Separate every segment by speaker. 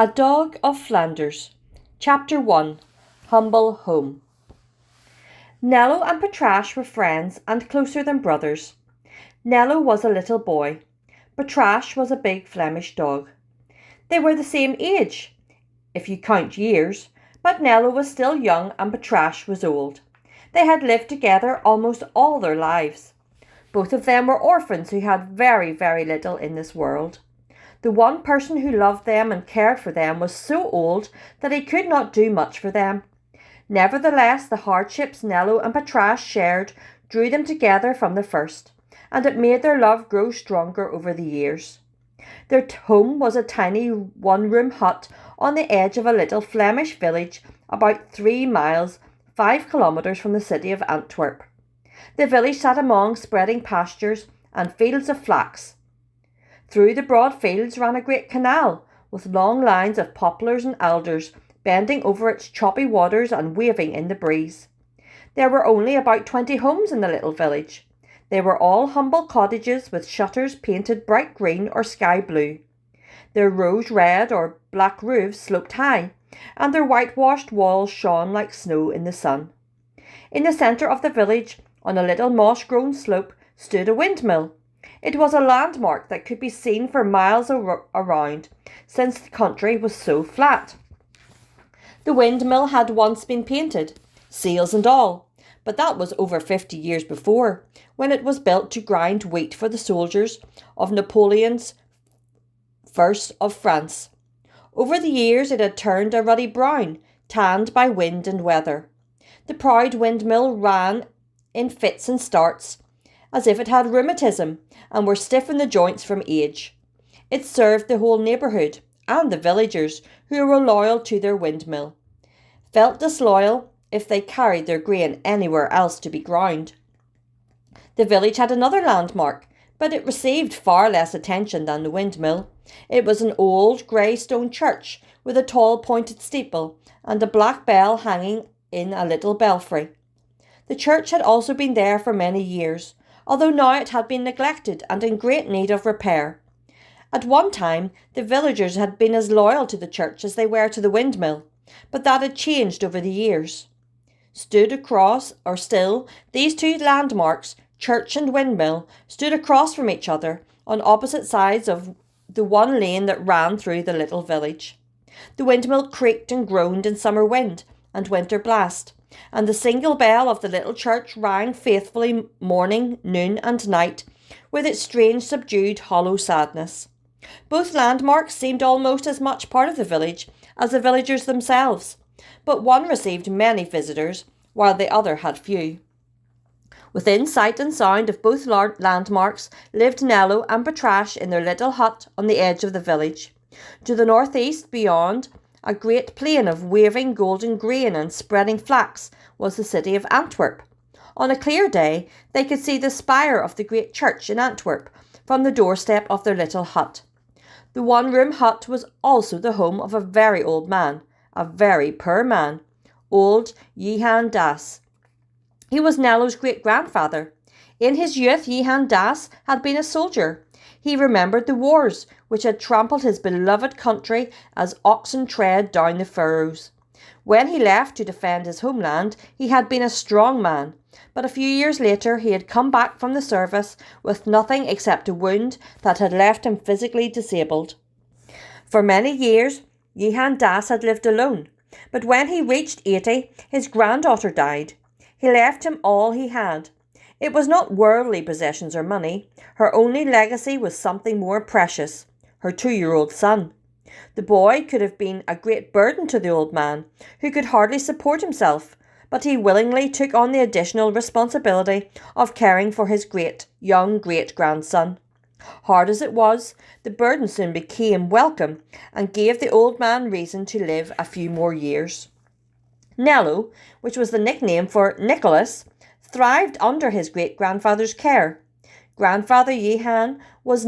Speaker 1: A Dog of Flanders. Chapter 1. Humble Home. Nello and Patrash were friends and closer than brothers. Nello was a little boy. Patrash was a big Flemish dog. They were the same age, if you count years, but Nello was still young and Patrash was old. They had lived together almost all their lives. Both of them were orphans who had very, very little in this world. The one person who loved them and cared for them was so old that he could not do much for them. Nevertheless, the hardships Nello and Patrash shared drew them together from the first, and it made their love grow stronger over the years. Their home was a tiny one-room hut on the edge of a little Flemish village about 3 miles, 5 kilometres from the city of Antwerp. The village sat among spreading pastures and fields of flax. Through the broad fields ran a great canal, with long lines of poplars and alders bending over its choppy waters and waving in the breeze. There were only about 20 homes in the little village. They were all humble cottages with shutters painted bright green or sky blue. Their rose red or black roofs sloped high, and their whitewashed walls shone like snow in the sun. In the centre of the village, on a little moss-grown slope, stood a windmill. It was a landmark that could be seen for miles around, since the country was so flat. The windmill had once been painted, sails and all, but that was over 50 years before, when it was built to grind wheat for the soldiers of Napoleon's First of France. Over the years it had turned a ruddy brown, tanned by wind and weather. The proud windmill ran in fits and starts, as if it had rheumatism and were stiff in the joints from age. It served the whole neighbourhood, and the villagers, who were loyal to their windmill, felt disloyal if they carried their grain anywhere else to be ground. The village had another landmark, but it received far less attention than the windmill. It was an old grey stone church with a tall pointed steeple and a black bell hanging in a little belfry. The church had also been there for many years, although now it had been neglected and in great need of repair. At one time, the villagers had been as loyal to the church as they were to the windmill, but that had changed over the years. These two landmarks, church and windmill, stood across from each other on opposite sides of the one lane that ran through the little village. The windmill creaked and groaned in summer wind and winter blast, and the single bell of the little church rang faithfully morning, noon and night, with its strange subdued hollow sadness. Both landmarks seemed almost as much part of the village as the villagers themselves, but one received many visitors, while the other had few. Within sight and sound of both landmarks lived Nello and Patrash in their little hut on the edge of the village. To the northeast, beyond a great plain of waving golden grain and spreading flax, was the city of Antwerp. On a clear day, they could see the spire of the great church in Antwerp from the doorstep of their little hut. The one-room hut was also the home of a very old man, a very poor man, old Jehan Das. He was Nello's great-grandfather. In his youth, Jehan Das had been a soldier. He remembered the wars which had trampled his beloved country as oxen tread down the furrows. When he left to defend his homeland, he had been a strong man, but a few years later he had come back from the service with nothing except a wound that had left him physically disabled. For many years, Jehan Das had lived alone, but when he reached 80, his granddaughter died. He left him all he had. It was not worldly possessions or money. Her only legacy was something more precious, her 2-year-old son. The boy could have been a great burden to the old man, who could hardly support himself, but he willingly took on the additional responsibility of caring for his young great-grandson. Hard as it was, the burden soon became welcome and gave the old man reason to live a few more years. Nello, which was the nickname for Nicholas, thrived under his great-grandfather's care. Grandfather Jehan was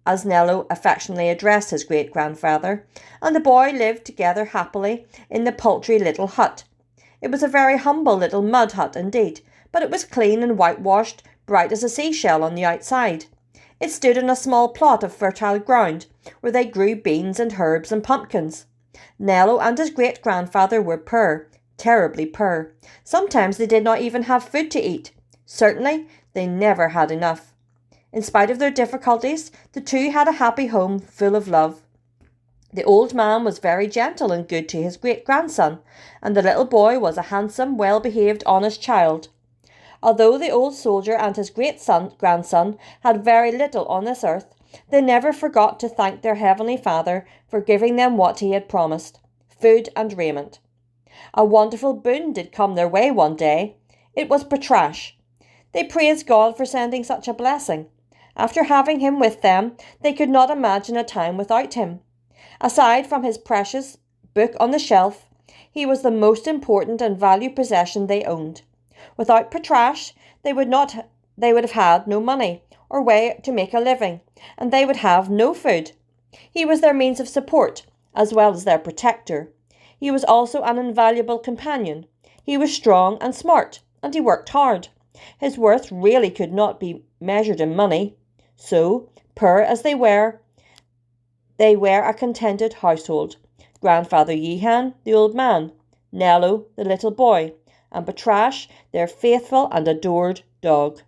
Speaker 1: as Nello affectionately addressed his great-grandfather, and the boy lived together happily in the paltry little hut. It was a very humble little mud hut indeed, but it was clean and whitewashed, bright as a seashell on the outside. It stood on a small plot of fertile ground where they grew beans and herbs and pumpkins. Nello and his great-grandfather were poor, terribly poor. Sometimes they did not even have food to eat. Certainly, they never had enough. In spite of their difficulties, the two had a happy home full of love. The old man was very gentle and good to his great-grandson, and the little boy was a handsome, well-behaved, honest child. Although the old soldier and his great-grandson had very little on this earth, they never forgot to thank their heavenly Father for giving them what he had promised, food and raiment. A wonderful boon did come their way one day. It was Patrash. They praised God for sending such a blessing. After having him with them, they could not imagine a time without him. Aside from his precious book on the shelf, he was the most important and valued possession they owned. Without Patrash, they would have had no money or way to make a living, and they would have no food. He was their means of support, as well as their protector. He was also an invaluable companion. He was strong and smart, and he worked hard. His worth really could not be measured in money. So, poor as they were a contented household. Grandfather Yehan, the old man, Nello, the little boy, and Patrash, their faithful and adored dog.